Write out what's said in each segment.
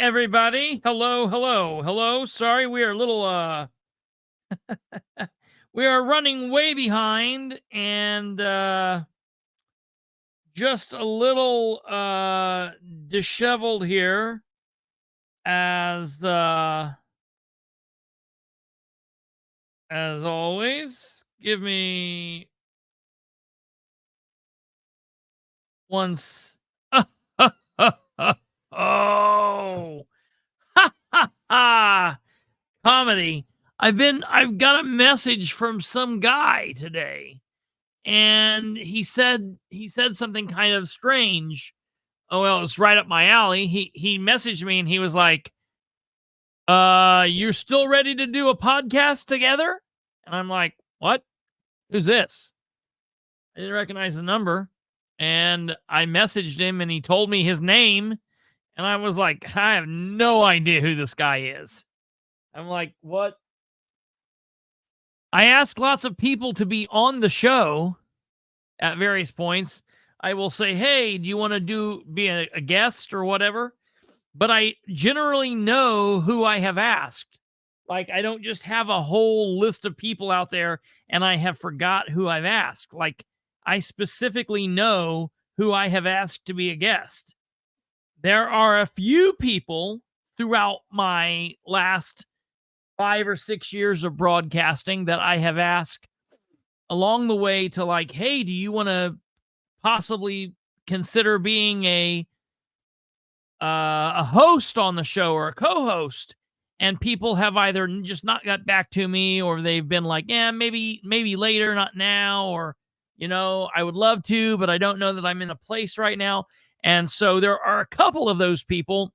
Everybody, hello. Sorry, we are a little we are running way behind and just a little disheveled here as always. Give me once. Oh, ha ha ha! Comedy. I've got a message from some guy today, and he said something kind of strange. Oh well, it's right up my alley. He messaged me and he was like, you're still ready to do a podcast together? And I'm like, what? Who's this? I didn't recognize the number. And I messaged him and he told me his name. And I was like, I have no idea who this guy is. I'm like, what? I ask lots of people to be on the show at various points. I will say, hey, do you want to be a guest or whatever? But I generally know who I have asked. Like, I don't just have a whole list of people out there and I have forgot who I've asked. Like, I specifically know who I have asked to be a guest. There are a few people throughout my last 5 or 6 years of broadcasting that I have asked along the way to like, hey, do you want to possibly consider being a host on the show or a co-host? And people have either just not got back to me, or they've been like, yeah, maybe later, not now, or, I would love to, but I don't know that I'm in a place right now. And so there are a couple of those people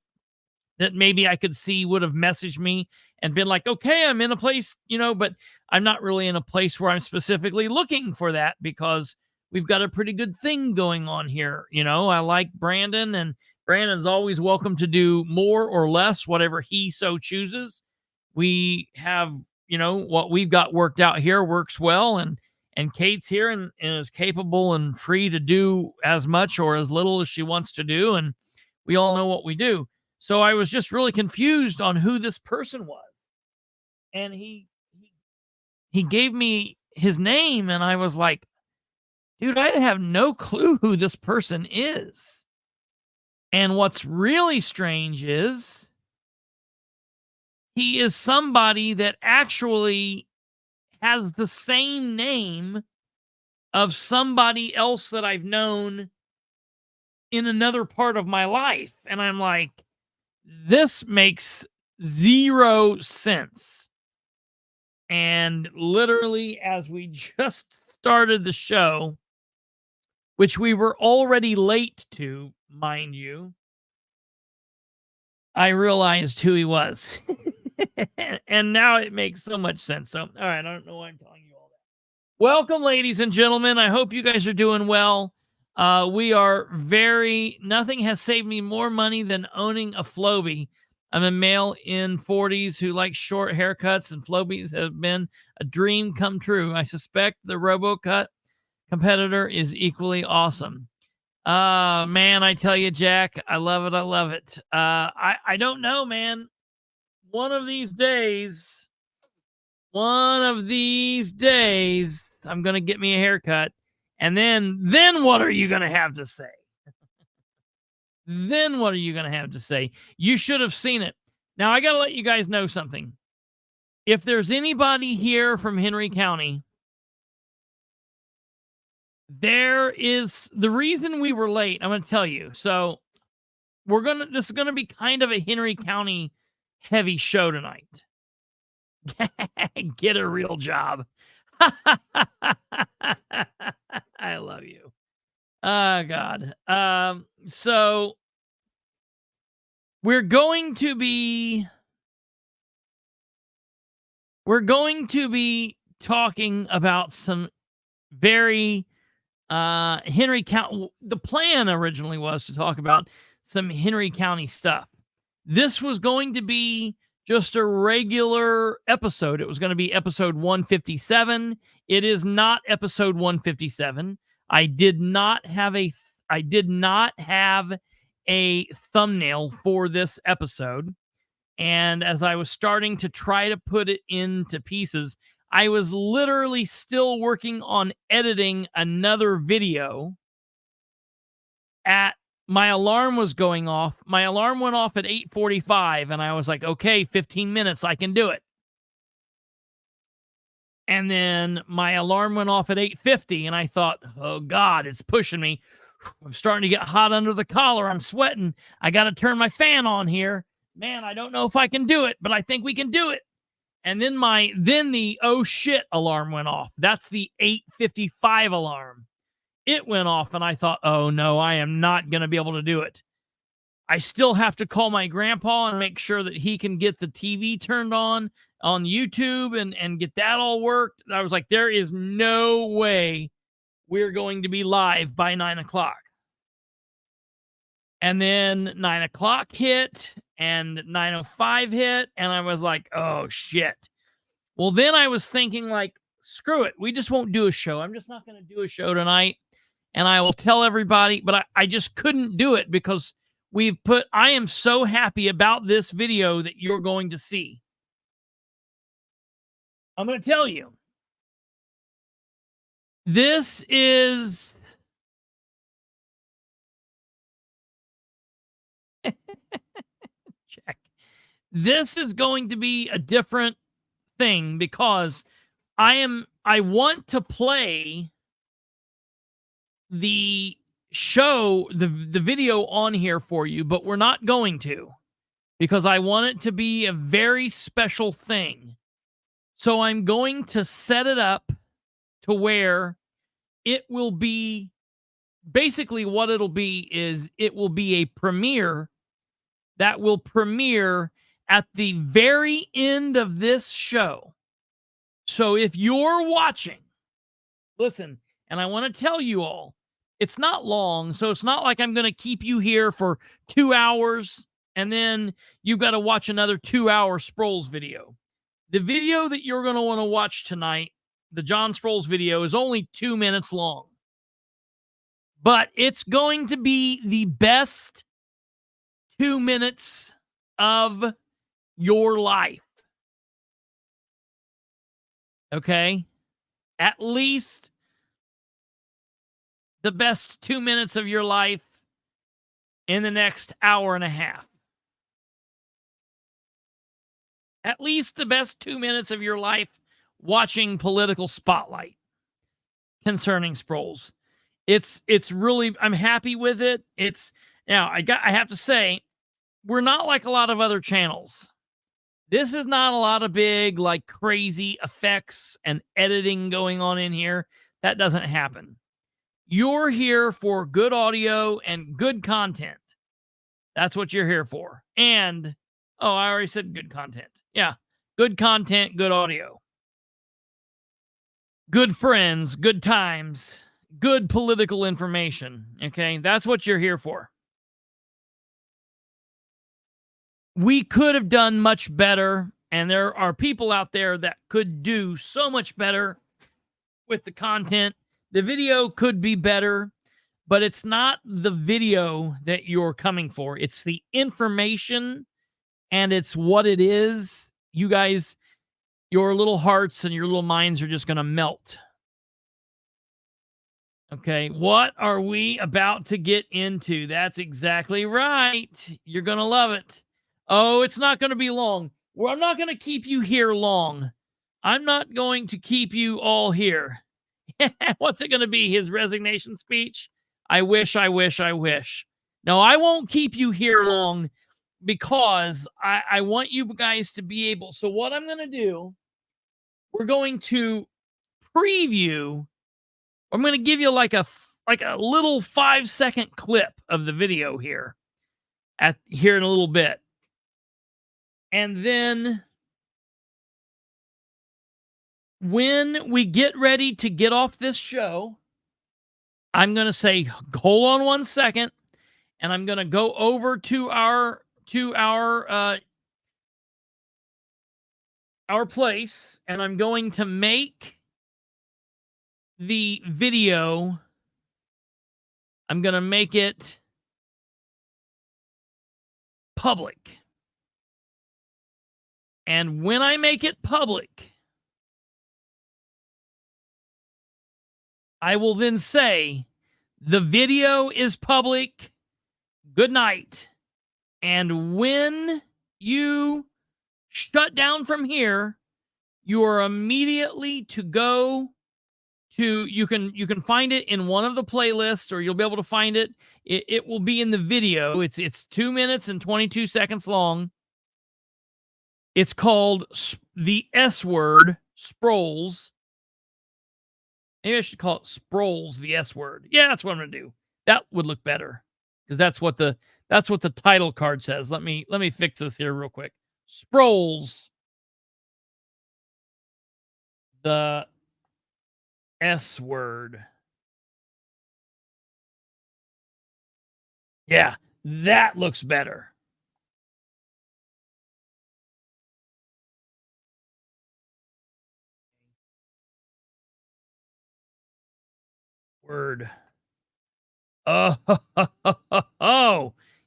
that maybe I could see would have messaged me and been like, okay, I'm in a place, but I'm not really in a place where I'm specifically looking for that, because we've got a pretty good thing going on here. I like Brandon, and Brandon's always welcome to do more or less, whatever he so chooses. We have, what we've got worked out here works well, and Kate's here and is capable and free to do as much or as little as she wants to do. And we all know what we do. So I was just really confused on who this person was. And he gave me his name, and I was like, dude, I have no clue who this person is. And what's really strange is he is somebody that actually has the same name of somebody else that I've known in another part of my life. And I'm like, this makes zero sense. And literally, as we just started the show, which we were already late to, mind you, I realized who he was. And now it makes so much sense. So, all right, I don't know why I'm telling you all that. Welcome, ladies and gentlemen. I hope you guys are doing well. Nothing has saved me more money than owning a Flowbee. I'm a male in 40s who likes short haircuts, and Flowbees have been a dream come true. I suspect the RoboCut competitor is equally awesome. Man, I tell you, Jack, I love it. I love it. I don't know, man. One of these days, I'm gonna get me a haircut, and then what are you gonna have to say? Then what are you gonna have to say? You should have seen it. Now I gotta let you guys know something. If there's anybody here from Henry County, there is the reason we were late. I'm gonna tell you. So this is gonna be kind of a Henry County heavy show tonight. Get a real job. I love you. Oh God. So we're going to be talking about some very Henry County. The plan originally was to talk about some Henry County stuff. This was going to be just a regular episode. It was going to be episode 157. It is not episode 157. I did not have a thumbnail for this episode. And as I was starting to try to put it into pieces, I was literally still working on editing another video. My alarm was going off. My alarm went off at 8:45, and I was like, okay, 15 minutes, I can do it. And then my alarm went off at 8:50, and I thought, oh God, it's pushing me. I'm starting to get hot under the collar. I'm sweating. I got to turn my fan on here. Man, I don't know if I can do it, but I think we can do it. And then the oh shit alarm went off. That's the 8:55 alarm. It went off, and I thought, oh no, I am not going to be able to do it. I still have to call my grandpa and make sure that he can get the TV turned on YouTube and get that all worked. I was like, there is no way we're going to be live by 9 o'clock. And then 9 o'clock hit and 9:05 hit, and I was like, oh shit. Well, then I was thinking, like, screw it. We just won't do a show. I'm just not going to do a show tonight. And I will tell everybody, but I just couldn't do it because I am so happy about this video that you're going to see. I'm going to tell you. This is check. This is going to be a different thing because I want to play the show, the video on here for you, but we're not going to because I want it to be a very special thing. So I'm going to set it up to where it will be basically what it'll be is it will be a premiere that will premiere at the very end of this show. So if you're watching, listen, and I want to tell you all, it's not long, so it's not like I'm going to keep you here for 2 hours and then you've got to watch another 2-hour Sproles video. The video that you're going to want to watch tonight, the John Sproles video, is only 2 minutes long. But it's going to be the best 2 minutes of your life. Okay? At least the best 2 minutes of your life in the next hour and a half. At least the best 2 minutes of your life watching Political Spotlight concerning Sproles. It's really, I'm happy with it. Now I have to say, we're not like a lot of other channels. This is not a lot of big, like, crazy effects and editing going on in here. That doesn't happen. You're here for good audio and good content. That's what you're here for. And, oh, I already said good content. Yeah, good content, good audio. Good friends, good times, good political information. Okay, that's what you're here for. We could have done much better, and there are people out there that could do so much better with the content. The video could be better, but it's not the video that you're coming for. It's the information, and it's what it is. You guys, your little hearts and your little minds are just going to melt. Okay, what are we about to get into? That's exactly right. You're going to love it. Oh, it's not going to be long. Well, I'm not going to keep you here long. I'm not going to keep you all here. What's it going to be? His resignation speech? I wish. No, I won't keep you here long because I want you guys to be able. So what I'm going to do, we're going to preview. I'm going to give you like a little 5-second clip of the video here in a little bit. And then when we get ready to get off this show, I'm going to say, hold on 1 second, and I'm going to go over to our place, and I'm going to make the video. I'm going to make it public. And when I make it public, I will then say, the video is public. Good night. And when you shut down from here, you are immediately to go to, you can find it in one of the playlists, or you'll be able to find it. It will be in the video. It's 2 minutes and 22 seconds long. It's called The S Word, Sproles. Maybe I should call it Sproles, the S Word. Yeah, that's what I'm going to do. That would look better because that's what the title card says. Let me fix this here real quick. Sproles, the S Word. Yeah, that looks better. Word. Oh,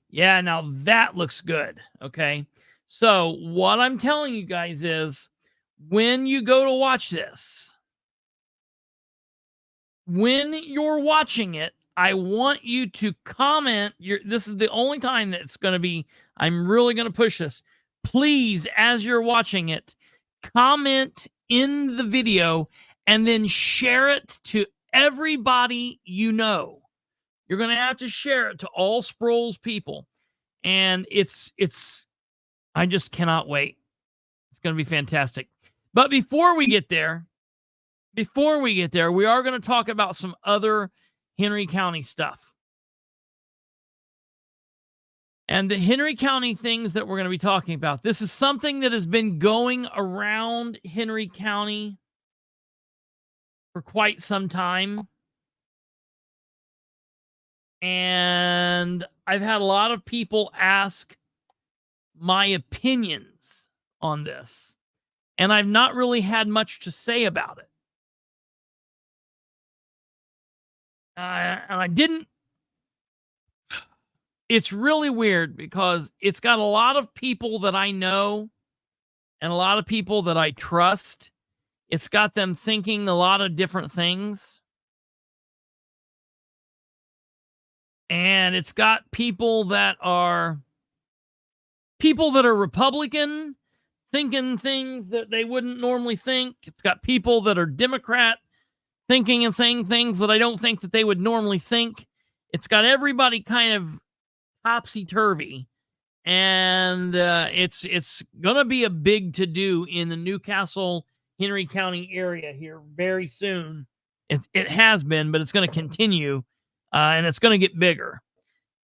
yeah, now that looks good. Okay. So what I'm telling you guys is, when you go to watch this, when you're watching it, I want you to comment. This is the only time that it's going to be, I'm really going to push this. Please, as you're watching it, comment in the video and then share it to everybody you know. You're going to have to share it to all Sproles people. And I just cannot wait. It's going to be fantastic. But before we get there, we are going to talk about some other Henry County stuff. And the Henry County things that we're going to be talking about, this is something that has been going around Henry County for quite some time. And I've had a lot of people ask my opinions on this, and I've not really had much to say about it. And I didn't. It's really weird because it's got a lot of people that I know and a lot of people that I trust. It's got them thinking a lot of different things. And it's got people that are Republican thinking things that they wouldn't normally think. It's got people that are Democrat thinking and saying things that I don't think that they would normally think. It's got everybody kind of topsy-turvy. And it's going to be a big to-do in the Newcastle, Henry County area here very soon. It has been, but it's going to continue. And it's going to get bigger.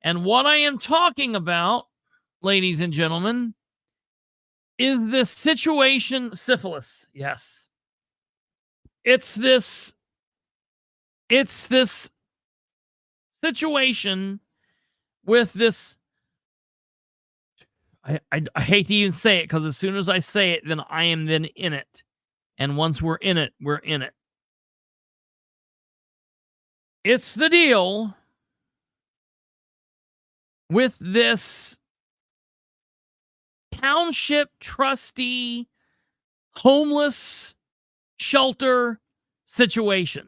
And what I am talking about, ladies and gentlemen, is this situation, syphilis. Yes. It's It's this situation with this. I hate to even say it, because as soon as I say it, then I am then in it. And once we're in it, we're in it. It's the deal with this township trustee homeless shelter situation.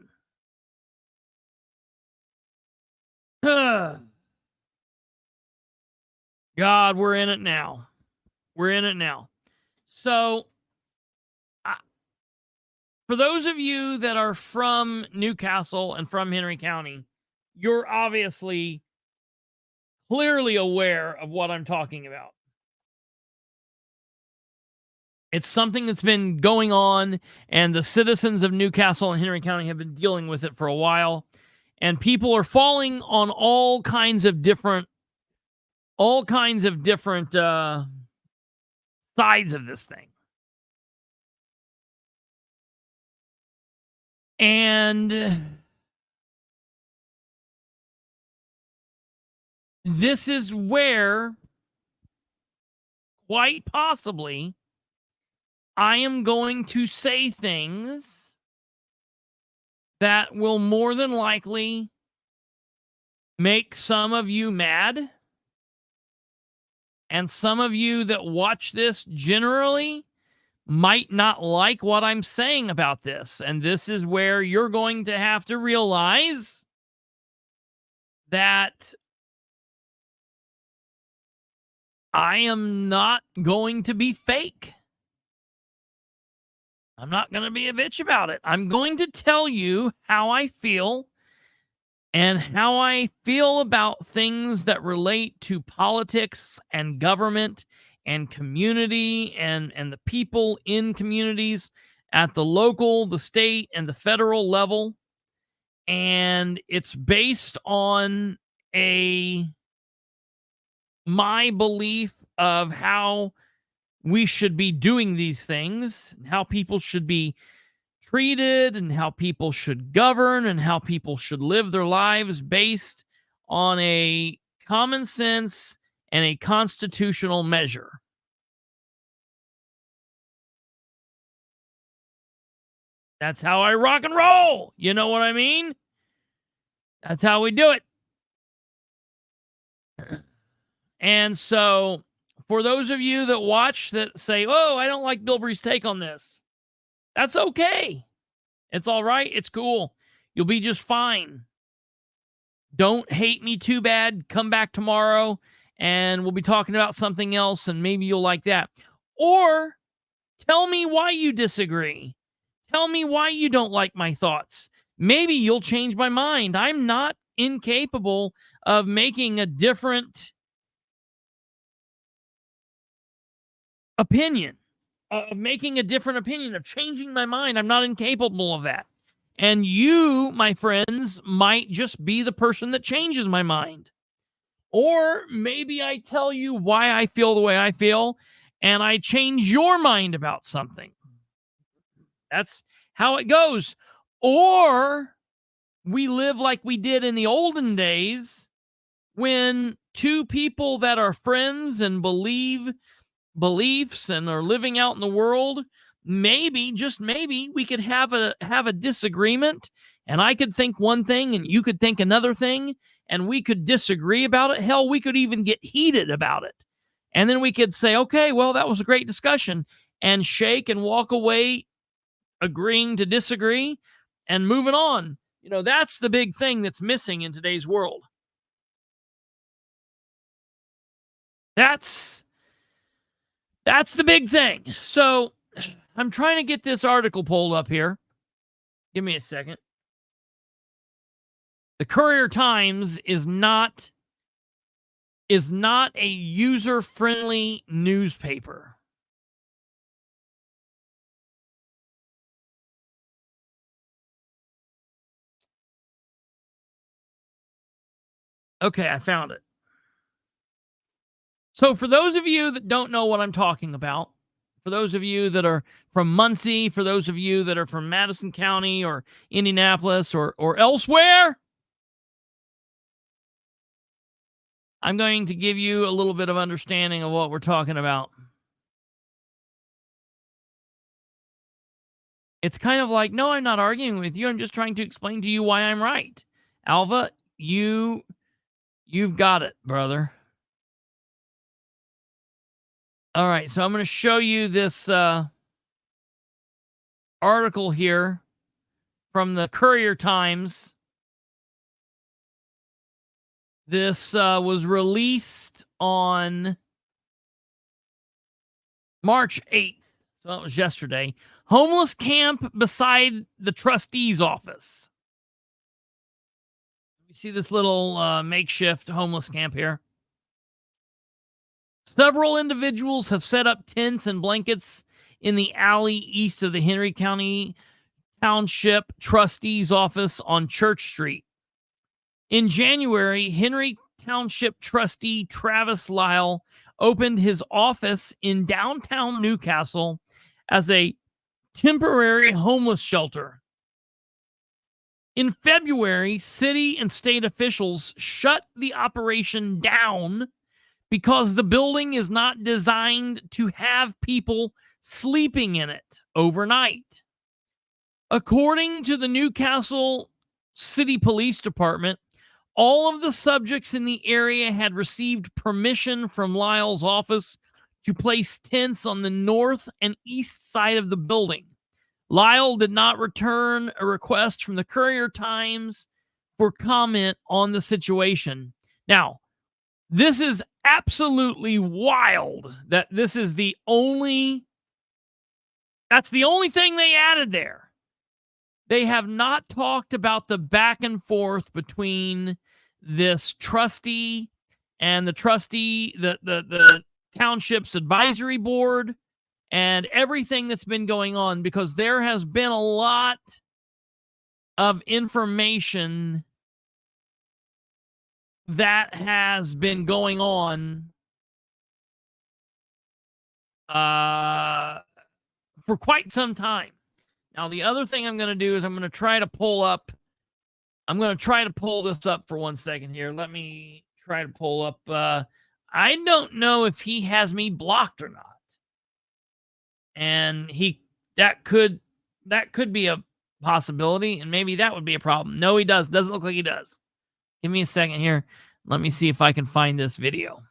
God, we're in it now. We're in it now. So, for those of you that are from Newcastle and from Henry County, you're obviously clearly aware of what I'm talking about. It's something that's been going on, and the citizens of Newcastle and Henry County have been dealing with it for a while. And people are falling on all kinds of different sides of this thing. And this is where, quite possibly, I am going to say things that will more than likely make some of you mad. And some of you that watch this generally might not like what I'm saying about this. And this is where you're going to have to realize that I am not going to be fake. I'm not going to be a bitch about it. I'm going to tell you how I feel, and how I feel about things that relate to politics and government and community and the people in communities at the local, the state, and the federal level. And it's based on my belief of how we should be doing these things, how people should be treated, and how people should govern, and how people should live their lives based on a common sense and a constitutional measure. That's how I rock and roll. You know what I mean? That's how we do it. And so, for those of you that watch that say, oh, I don't like Bilbrey's take on this, that's okay. It's all right. It's cool. You'll be just fine. Don't hate me too bad. Come back tomorrow and we'll be talking about something else, and maybe you'll like that. Or tell me why you disagree. Tell me why you don't like my thoughts. Maybe you'll change my mind. I'm not incapable of making a different opinion, of changing my mind. I'm not incapable of that. And you, my friends, might just be the person that changes my mind. Or maybe I tell you why I feel the way I feel, and I change your mind about something. That's how it goes. Or we live like we did in the olden days, when two people that are friends and believe beliefs and are living out in the world, maybe, just maybe, we could have a disagreement, and I could think one thing and you could think another thing, and we could disagree about it. Hell, we could even get heated about it. And then we could say, okay, well, that was a great discussion, and shake and walk away, agreeing to disagree and moving on. You know, that's the big thing that's missing in today's world. That's the big thing. So I'm trying to get this article pulled up here. Give me a second. The Courier Times is not a user-friendly newspaper. Okay, I found it. So for those of you that don't know what I'm talking about, For those of you that are from Muncie, for those of you that are from Madison County or Indianapolis or elsewhere, I'm going to give you a little bit of understanding of what we're talking about. It's kind of like, no, I'm not arguing with you. I'm just trying to explain to you why I'm right. Alva, you've got it, brother. All right, so I'm going to show you this article here from the Courier Times. This was released on March 8th. So that was yesterday. Homeless camp beside the trustee's office. You see this little makeshift homeless camp here. Several individuals have set up tents and blankets in the alley east of the Henry County Township Trustee's office on Church Street. In January, Henry Township Trustee Travis Lyle opened his office in downtown Newcastle as a temporary homeless shelter. In February, city and state officials shut the operation down because the building is not designed to have people sleeping in it overnight. According to the Newcastle City Police Department, all of the subjects in the area had received permission from Lyle's office to place tents on the north and east side of the building. Lyle did not return a request from the Courier Times for comment on the situation. Now, this is absolutely wild that this is that's the only thing they added there. They have not talked about the back and forth between this trustee and the township's advisory board and everything that's been going on, because there has been a lot of information that has been going on for quite some time. Now, the other thing I'm going to do is I'm going to try to pull this up for 1 second here. Let me try to pull up. I don't know if he has me blocked or not. And that could be a possibility, and maybe that would be a problem. No, he does. Doesn't look like he does. Give me a second here. Let me see if I can find this video.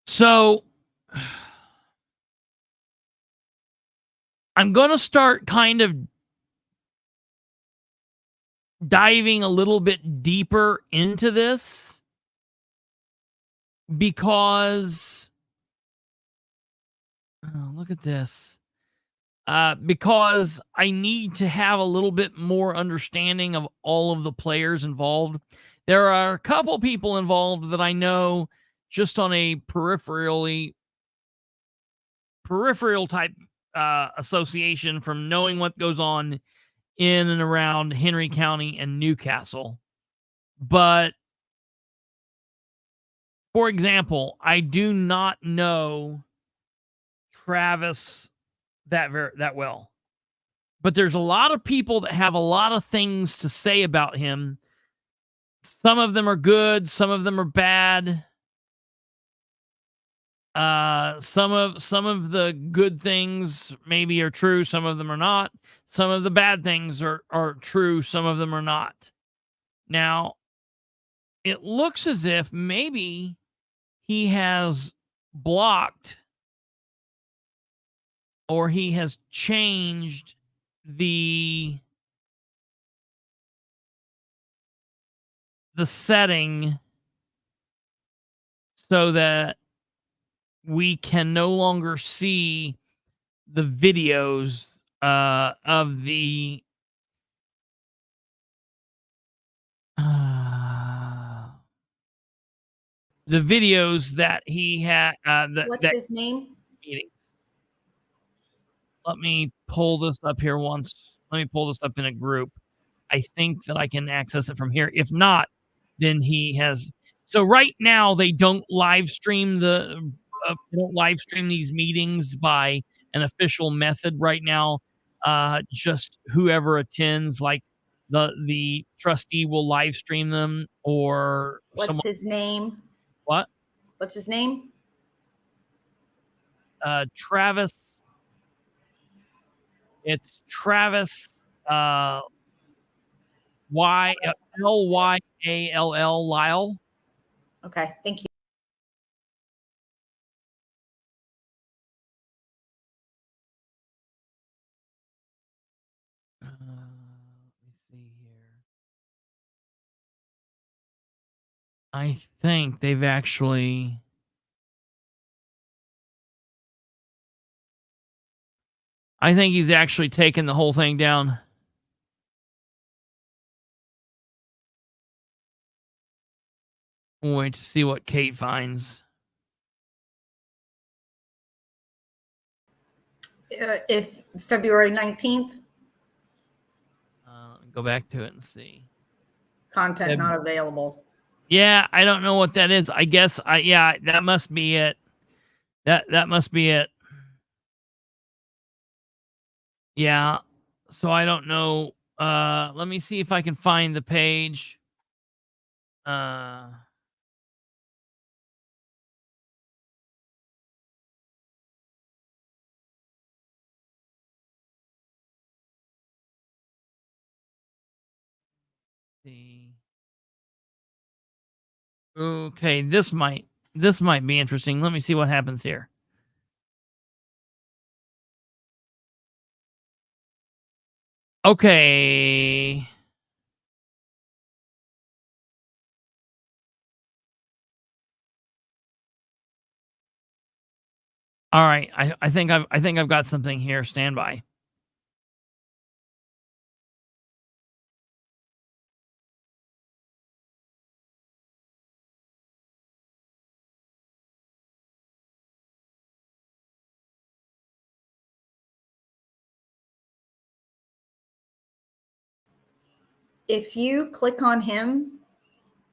So I'm going to start kind of diving a little bit deeper into this because look at this. Because I need to have a little bit more understanding of all of the players involved. There are a couple people involved that I know just on a peripheral type association from knowing what goes on in and around Henry County and Newcastle. But for example, I do not know Travis that well. But there's a lot of people that have a lot of things to say about him. Some of them are good, some of them are bad. Some of the good things maybe are true, some of them are not. Some of the bad things are true, some of them are not. Now, it looks as if maybe he has blocked or he has changed the setting so that we can no longer see the videos of the videos that he had. What's his name? Meetings. Let me pull this up here once. Let me pull this up in a group. I think that I can access it from here. If not, then he has. So right now they don't live stream they don't live stream these meetings by an official method right now. Just whoever attends, like the trustee will live stream them, or What's someone. his name? What? What's his name? Travis. It's Travis. Lyall Lyle. Okay, thank you. Let me see here. I think they've actually. I think he's actually taken the whole thing down. We'll wait to see what Kate finds. If February 19th, Let me go back to it and see. content not available. Yeah, I don't know what that is. I guess that must be it. That must be it. Yeah. So I don't know. Let me see if I can find the page. See. Okay, this might be interesting. Let me see what happens here. Okay. All right. I think I've got something here. Stand by. If you click on him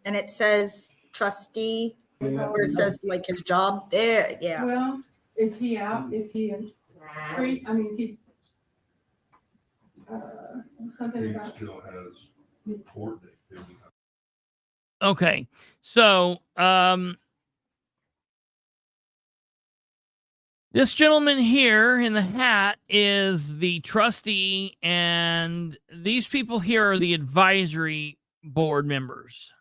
and it says trustee, where it says like his job there, yeah. Well, is he out? Is he in free? I mean, is he something He about? still has court date. Okay. So, this gentleman here in the hat is the trustee, and these people here are the advisory board members.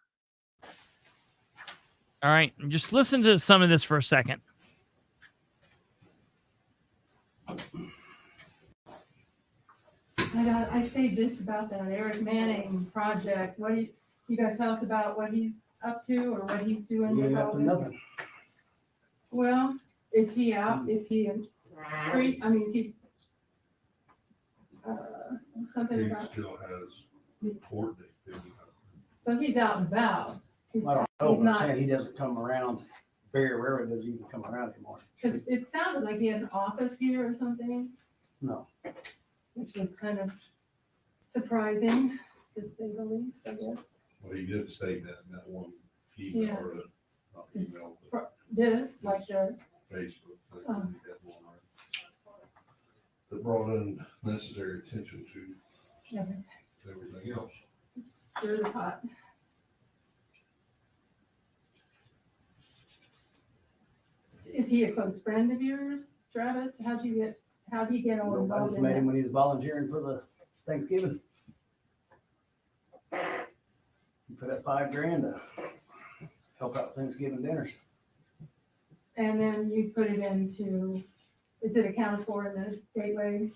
All right, just listen to some of this for a second. I say this about that Eric Manning project. What do you got to tell us about what he's up to or what he's doing with all this? Nothing. Well, is he out? Is he in free? I mean, is he something He about? still has court date. So he's out and about. I don't know, but I'm saying he doesn't come around, very rarely does he even come around anymore. Because it sounded like he had an office here or something, No. which was kind of surprising, to say the least, I guess. Well, he did state that in that one email, Yeah. or not email, but Did it, like the, Facebook thing. Oh. He had one, right? That brought in necessary attention to everything else. stir the pot. Is he a close friend of yours, Travis? How do you get all I involved just in met him when this? he was volunteering for the Thanksgiving. He put up $5,000 to help out Thanksgiving dinners. And then you put it into, is it accounted for in the gateway?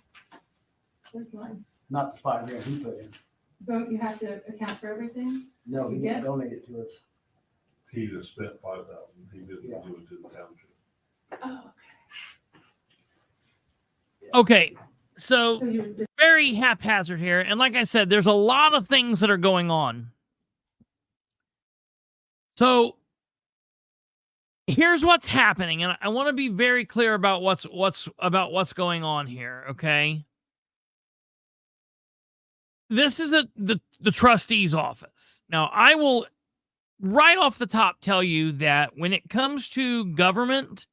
Where's mine? Not the $5,000 he put in. Don't you have to account for everything? No, he Yes. didn't donate it to us. He just spent $5,000. He didn't Yeah. do it to the township. Oh, Okay. So, so you're, very haphazard here. And like I said, there's a lot of things that are going on. So here's what's happening, and I want to be very clear about what's going on here, okay? this is the trustee's office. Now, I will right off the top tell you that when it comes to government,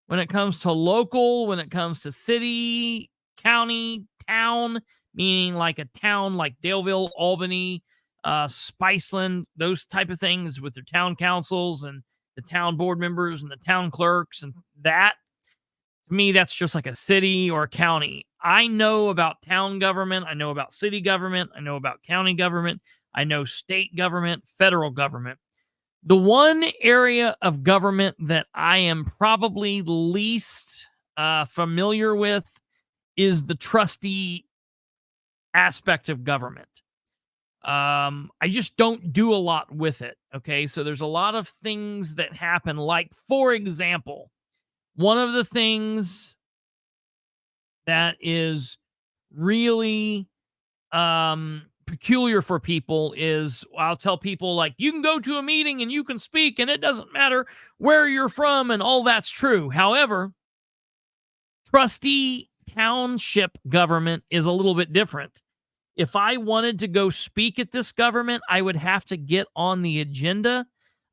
when it comes to local, when it comes to city, county, town, meaning like a town like Daleville, Albany, Spiceland, those type of things with their town councils and the town board members and the town clerks and that, to me, that's just like a city or a county. I know about town government. I know about city government. I know about county government. I know state government, federal government. The one area of government that I am probably least familiar with is the trustee aspect of government. I just don't do a lot with it. Okay. So there's a lot of things that happen. Like, for example, one of the things that is really peculiar for people is, I'll tell people, like, you can go to a meeting and you can speak and it doesn't matter where you're from, and all that's true. However, trustee township government is a little bit different. If I wanted to go speak at this government, I would have to get on the agenda.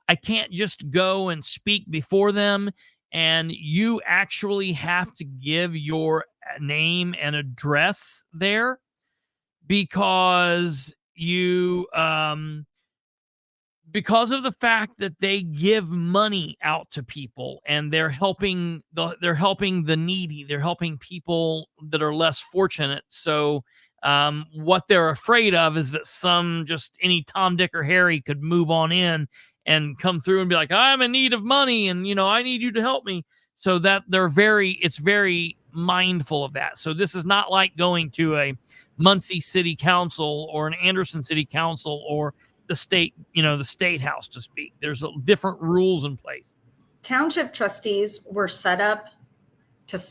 I can't just go and speak before them, and you actually have to give your name and address there, because you because of the fact that they give money out to people and they're helping the needy, they're helping people that are less fortunate. So what they're afraid of is that any Tom, Dick, or Harry could move on in and come through and be like, I'm in need of money and, I need you to help me. So that it's very mindful of that. So this is not like going to a Muncie City Council or an Anderson City Council or the state, the state house to speak. There's different rules in place. Township trustees were set up to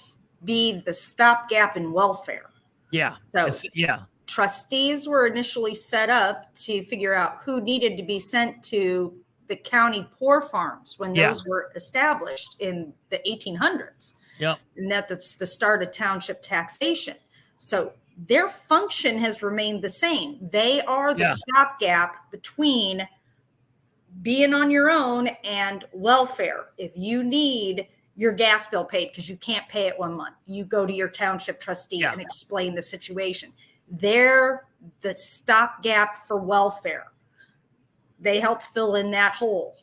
be the stopgap in welfare. Yeah. So yeah. Trustees were initially set up to figure out who needed to be sent to the county poor farms when those were established in the 1800s. Yep. And that's the start of township taxation. So their function has remained the same. They are the stopgap between being on your own and welfare. If you need your gas bill paid because you can't pay it 1 month, you go to your township trustee and explain the situation. They're the stopgap for welfare. They help fill in that hole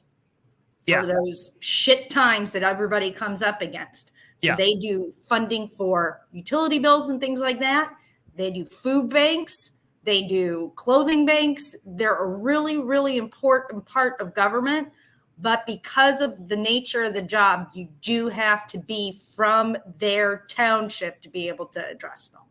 for those shit times that everybody comes up against. So they do funding for utility bills and things like that. They do food banks. They do clothing banks. They're a really, really important part of government. But because of the nature of the job, you do have to be from their township to be able to address them.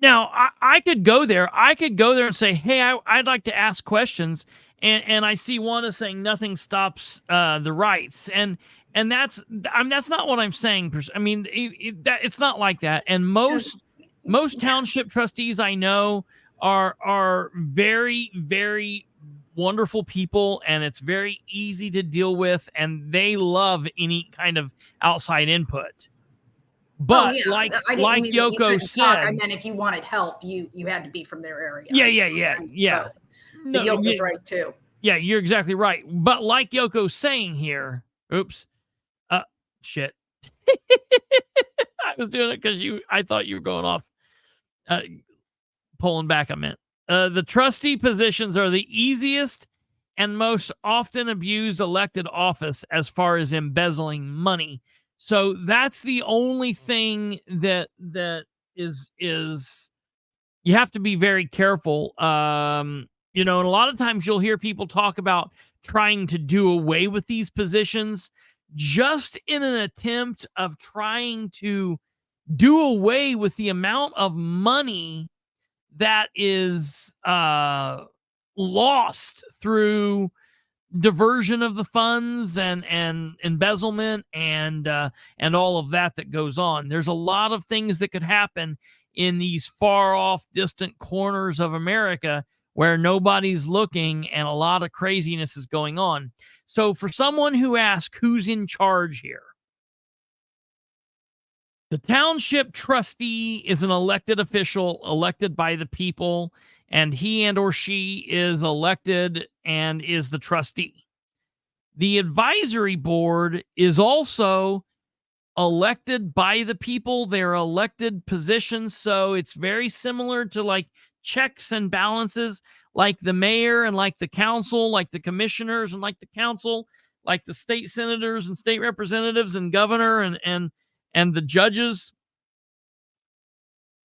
Now, I could go there. I could go there and say, hey, I'd like to ask questions. And I see one is saying nothing stops the rights. And that's not what I'm saying. I mean, it's not like that. And most township trustees I know are very, very wonderful people, and it's very easy to deal with, and they love any kind of outside input. But like Yoko said, I meant if you wanted help, you had to be from their area. Yeah. No, Yoko's right too. Yeah, you're exactly right. But like Yoko's saying here, shit. I was doing it because I thought you were going off. Pulling back a minute. The trustee positions are the easiest and most often abused elected office as far as embezzling money. So that's the only thing that is you have to be very careful. And a lot of times you'll hear people talk about trying to do away with these positions just in an attempt of trying to do away with the amount of money that is lost through diversion of the funds and embezzlement and all of that goes on. There's a lot of things that could happen in these far off distant corners of America where nobody's looking and a lot of craziness is going on. So for someone who asks who's in charge here, the township trustee is an elected official elected by the people, and he and or she is elected and is the trustee. The advisory board is also elected by the people. They're elected positions, so it's very similar to like checks and balances, like the mayor and like the council, like the commissioners and like the council, like the state senators and state representatives and governor and the judges.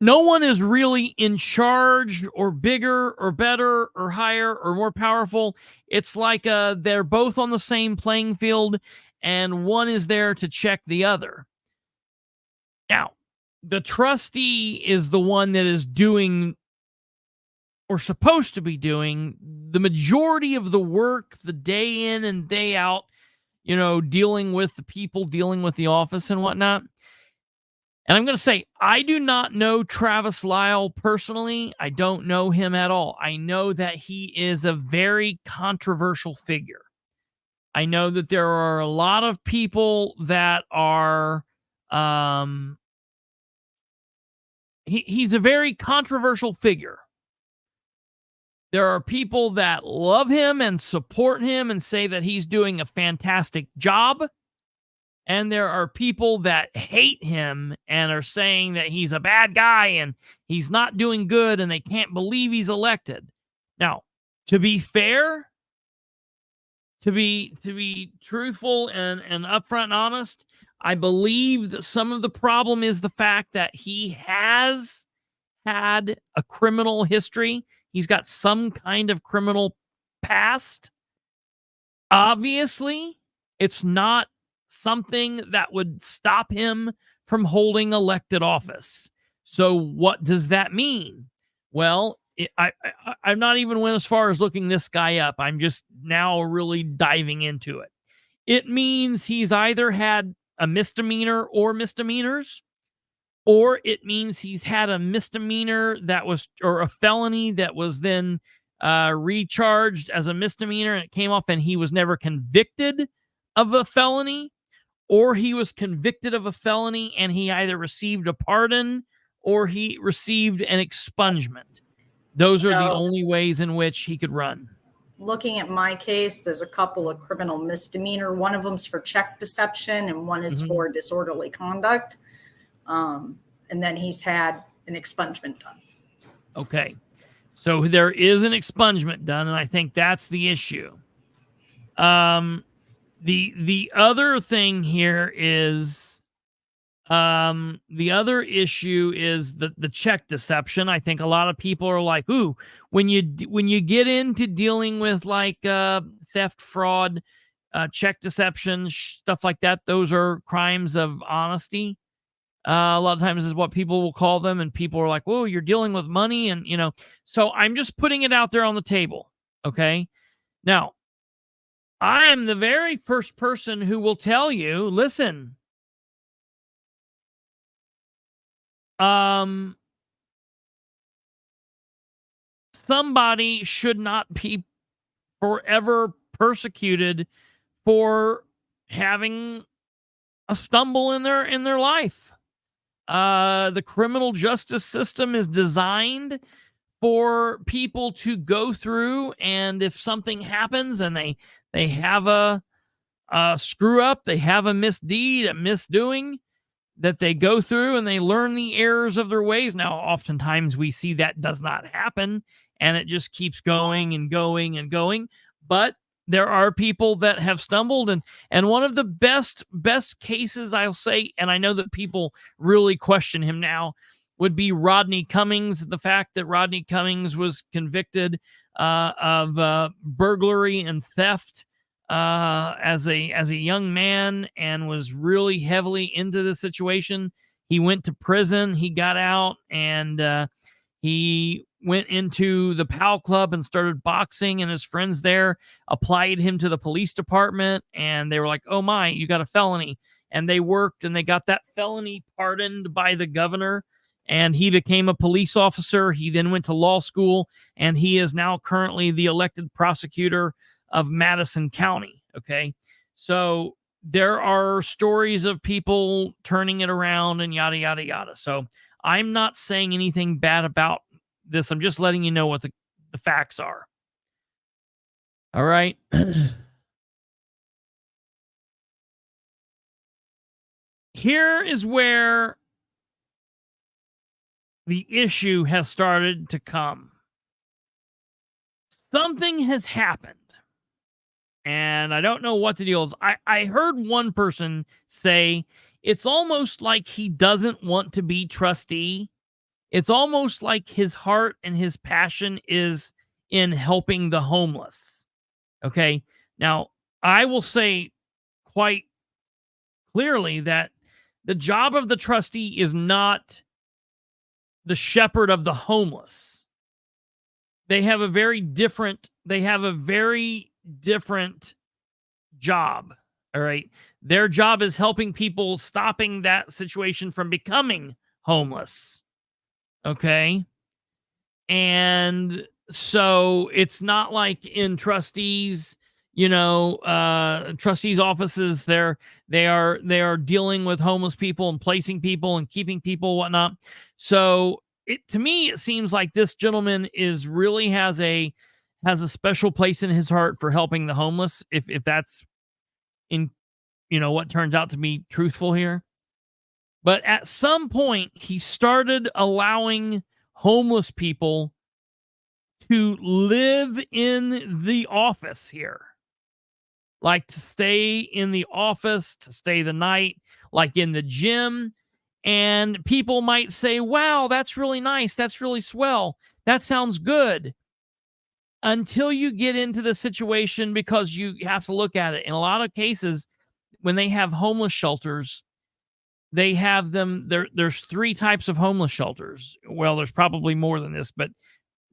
No one is really in charge or bigger or better or higher or more powerful. It's like they're both on the same playing field, and one is there to check the other. Now, the trustee is the one that is doing, or supposed to be doing, the majority of the work, the day in and day out, dealing with the people, dealing with the office and whatnot. And I'm going to say, I do not know Travis Lyle personally. I don't know him at all. I know that he is a very controversial figure. I know that there are a lot of people that are, he's a very controversial figure. There are people that love him and support him and say that he's doing a fantastic job. And there are people that hate him and are saying that he's a bad guy and he's not doing good and they can't believe he's elected. Now, to be fair, to be truthful and upfront and honest, I believe that some of the problem is the fact that he has had a criminal history. He's got some kind of criminal past. Obviously, it's not something that would stop him from holding elected office. So what does that mean? Well, I'm not even went as far as looking this guy up. I'm just now really diving into it. It means he's either had a misdemeanor or misdemeanors, or it means he's had a misdemeanor or a felony that was then recharged as a misdemeanor and it came off and he was never convicted of a felony, or he was convicted of a felony and he either received a pardon or he received an expungement. Those are the only ways in which he could run. Looking at my case, there's a couple of criminal misdemeanor. One of them's for check deception and one is for disorderly conduct. And then he's had an expungement done. Okay. So there is an expungement done, and I think that's the issue. The other thing here is, the other issue is the check deception. I think a lot of people are like, ooh, when you get into dealing with like theft, fraud, check deception, stuff like that, those are crimes of honesty. A lot of times is what people will call them, and people are like, whoa, you're dealing with money, and so I'm just putting it out there on the table. Okay. Now, I am the very first person who will tell you, listen, somebody should not be forever persecuted for having a stumble in their life. The criminal justice system is designed for people to go through, and if something happens and they have a screw up, they have a misdeed, a misdoing, that they go through and they learn the errors of their ways. Now, oftentimes we see that does not happen and it just keeps going and going and going. But there are people that have stumbled, and one of the best cases I'll say, and I know that people really question him now, would be Rodney Cummings. The fact that Rodney Cummings was convicted of burglary and theft as a young man and was really heavily into the situation. He went to prison, he got out, and he went into the PAL Club and started boxing, and his friends there applied him to the police department, and they were like, oh my, you got a felony. And they worked and they got that felony pardoned by the governor, and he became a police officer. He then went to law school, and he is now currently the elected prosecutor of Madison County. Okay. So there are stories of people turning it around and yada, yada, yada. So I'm not saying anything bad about this. I'm just letting you know what the facts are. All right. Here is where the issue has started to come. Something has happened, and I don't know what the deal is. I heard one person say it's almost like he doesn't want to be trustee. It's almost like his heart and his passion is in helping the homeless. Okay. Now, I will say quite clearly that the job of the trustee is not the shepherd of the homeless. They have a very different job. All right. Their job is helping people, stopping that situation from becoming homeless. Okay. And so it's not like in trustees, trustees' offices, they are dealing with homeless people and placing people and keeping people, whatnot. So to me, it seems like this gentleman really has a special place in his heart for helping the homeless, if that's in what turns out to be truthful here. But at some point, he started allowing homeless people to live in the office here. Like to stay in the office, to stay the night, like in the gym. And people might say, wow, that's really nice. That's really swell. That sounds good. Until you get into the situation, because you have to look at it. In a lot of cases, when they have homeless shelters, they have them, there's 3 types of homeless shelters. Well, there's probably more than this, but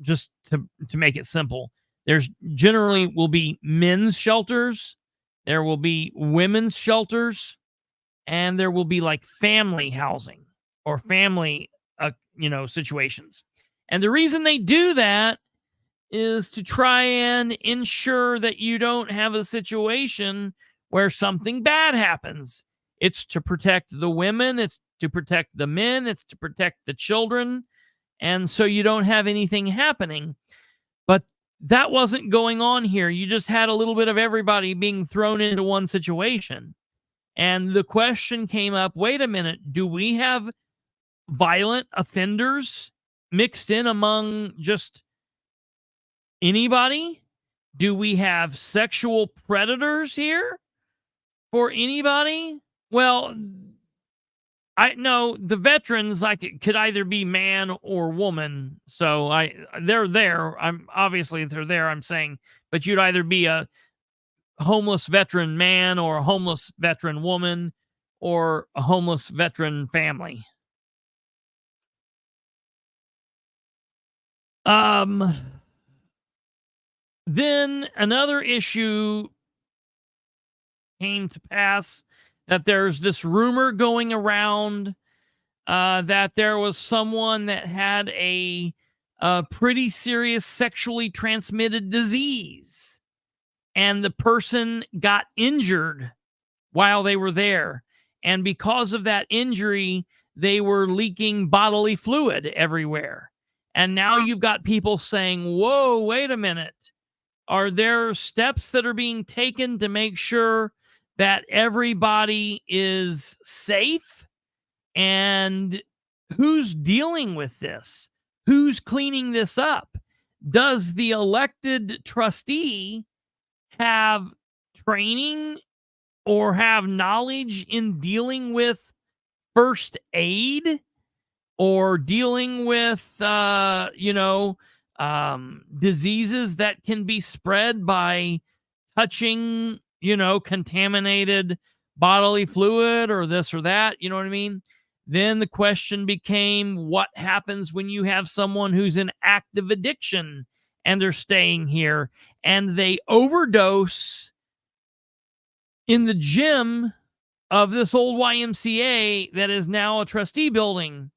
just to make it simple, there's generally will be men's shelters, there will be women's shelters, and there will be like family housing or family, situations. And the reason they do that is to try and ensure that you don't have a situation where something bad happens. It's to protect the women, it's to protect the men, it's to protect the children, and so you don't have anything happening. But that wasn't going on here. You just had a little bit of everybody being thrown into one situation. And the question came up, wait a minute, do we have violent offenders mixed in among just anybody? Do we have sexual predators here for anybody? Well, I know the veterans, like, it could either be man or woman. So they're there. They're there, I'm saying, but you'd either be a homeless veteran man or a homeless veteran woman or a homeless veteran family. Then another issue came to pass, that there's this rumor going around that there was someone that had a pretty serious sexually transmitted disease, and the person got injured while they were there. And because of that injury, they were leaking bodily fluid everywhere. And now you've got people saying, whoa, wait a minute. Are there steps that are being taken to make sure that everybody is safe? And who's dealing with this? Who's cleaning this up? Does the elected trustee have training or have knowledge in dealing with first aid or dealing with, diseases that can be spread by touching, contaminated bodily fluid or this or that? You know what I mean? Then the question became, what happens when you have someone who's in active addiction and they're staying here and they overdose in the gym of this old YMCA that is now a trustee building?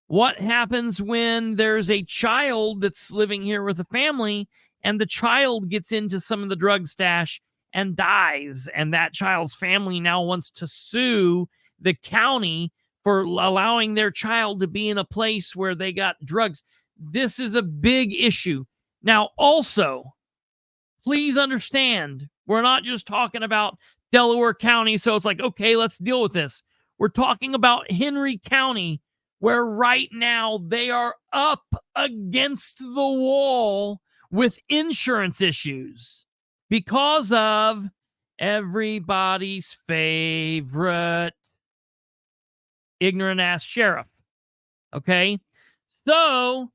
What happens when there's a child that's living here with a family and the child gets into some of the drug stash and dies, and that child's family now wants to sue the county for allowing their child to be in a place where they got drugs? this is a big issue. Now, also, please understand, we're not just talking about Delaware County, so it's like, okay, let's deal with this. We're talking about Henry County, where right now they are up against the wall with insurance issues because of everybody's favorite ignorant ass sheriff. Okay? So,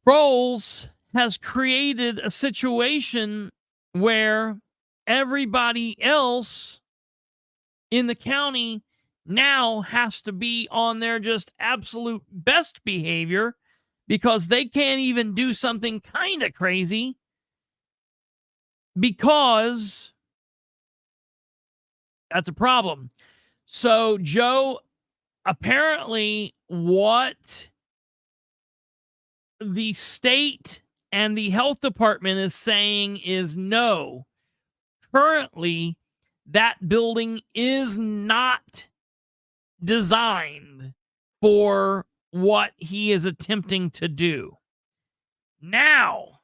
Sproles has created a situation where everybody else in the county now has to be on their just absolute best behavior because they can't even do something kind of crazy because that's a problem. So, Joe, apparently what the state and the health department is saying is no. Currently, that building is not designed for what he is attempting to do. Now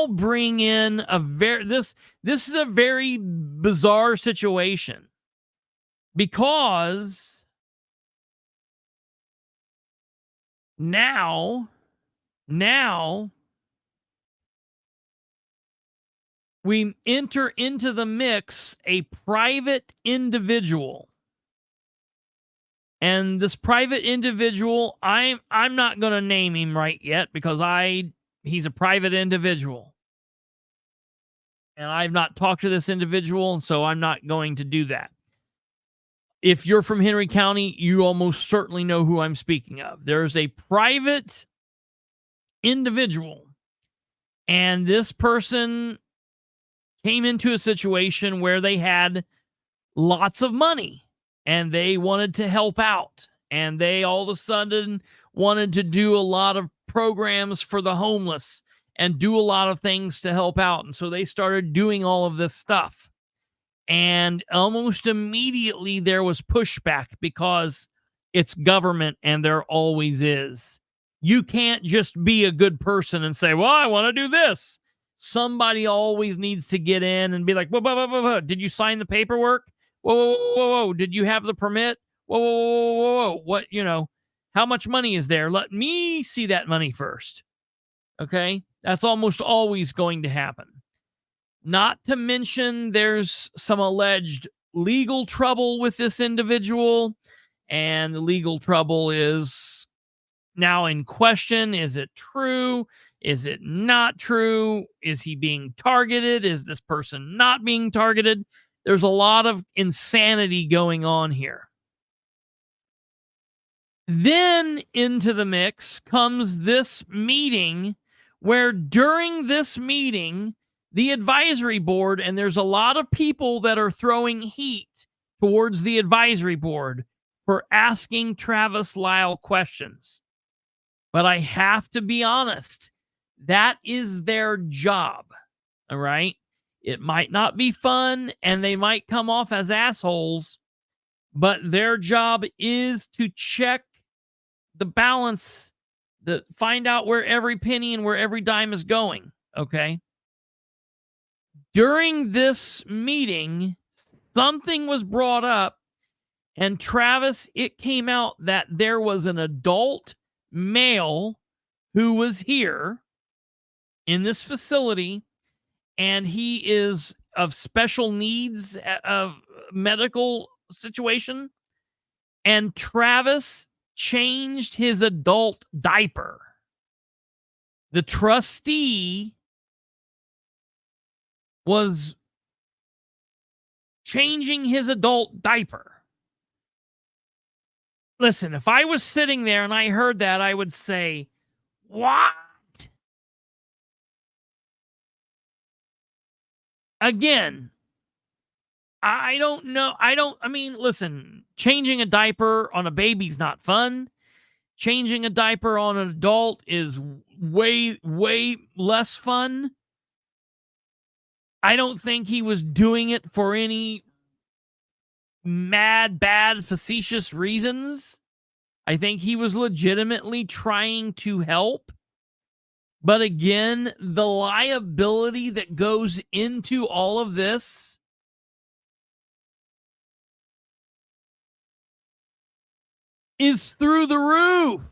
bring in a this is a very bizarre situation because now we enter into the mix a private individual. And this private individual, I'm not going to name him right yet because he's a private individual. And I've not talked to this individual, and so I'm not going to do that. If you're from Henry County, you almost certainly know who I'm speaking of. There's a private individual, and this person came into a situation where they had lots of money and they wanted to help out, and they all of a sudden wanted to do a lot of programs for the homeless and do a lot of things to help out. And so they started doing all of this stuff. And almost immediately there was pushback because it's government, and there always is. You can't just be a good person and say, well, I want to do this. Somebody always needs to get in and be like, whoa. Did you sign the paperwork? Whoa. Did you have the permit? Whoa. What, how much money is there? Let me see that money first. Okay? That's almost always going to happen. Not to mention there's some alleged legal trouble with this individual, and the legal trouble is now in question. Is it true? Is it not true? Is he being targeted? Is this person not being targeted? There's a lot of insanity going on here. Then into the mix comes this meeting where during this meeting, the advisory board, and there's a lot of people that are throwing heat towards the advisory board for asking Travis Lyle questions. But I have to be honest, that is their job, all right? It might not be fun, and they might come off as assholes, but their job is to check the balance, find out where every penny and where every dime is going, okay? During this meeting, something was brought up, and Travis, it came out that there was an adult male who was here in this facility, and he is of special needs, of medical situation, and Travis changed his adult diaper. The trustee was changing his adult diaper. Listen, if I was sitting there and I heard that, I would say, what? Again, I don't know. Listen, changing a diaper on a baby's not fun. Changing a diaper on an adult is way, way less fun. I don't think he was doing it for any mad, bad, facetious reasons. I think he was legitimately trying to help. But again, the liability that goes into all of this is through the roof.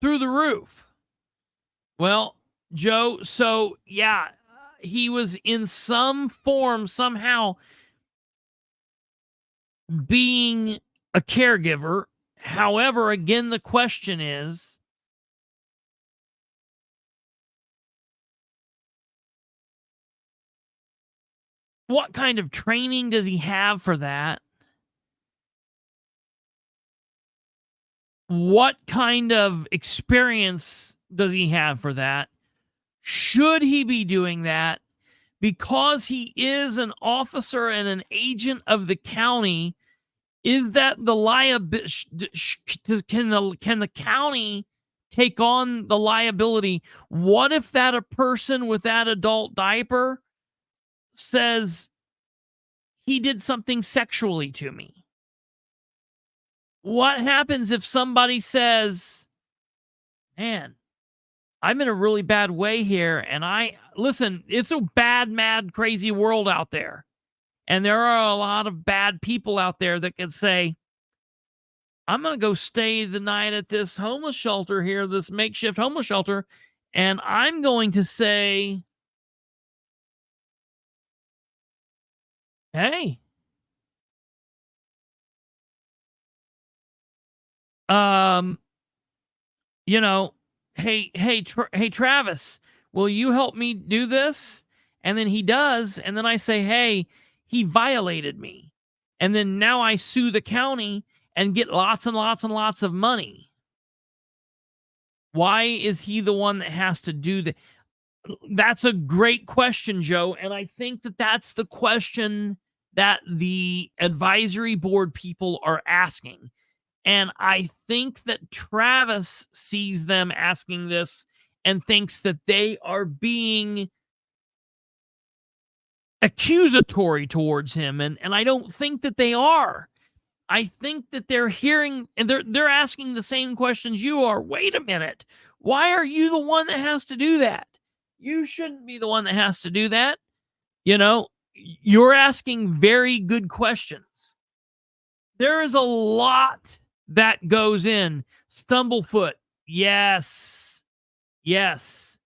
Through the roof. Well, Joe, so yeah, he was in some form, somehow being a caregiver. However, again, the question is, what kind of training does he have for that? What kind of experience does he have for that? Should he be doing that? Because he is an officer and an agent of the county, is that the liability? Can the county take on the liability? What if that a person with that adult diaper says he did something sexually to me? What happens if somebody says, man, I'm in a really bad way here, and listen, it's a bad, mad, crazy world out there. And there are a lot of bad people out there that can say, I'm going to go stay the night at this homeless shelter here, this makeshift homeless shelter, and I'm going to say, hey, you know, hey, Travis, will you help me do this? And then he does, and then I say, hey, he violated me. And then now I sue the county and get lots and lots and lots of money. Why is he the one that has to do that? That's a great question, Joe. And I think that that's the question that the advisory board people are asking. And I think that Travis sees them asking this and thinks that they are being accusatory towards him. And I don't think that they are. I think that they're hearing and they're asking the same questions you are. Wait a minute. Why are you the one that has to do that? You shouldn't be the one that has to do that. You know, you're asking very good questions. There is a lot that goes in. Stumblefoot. Yes. Yes.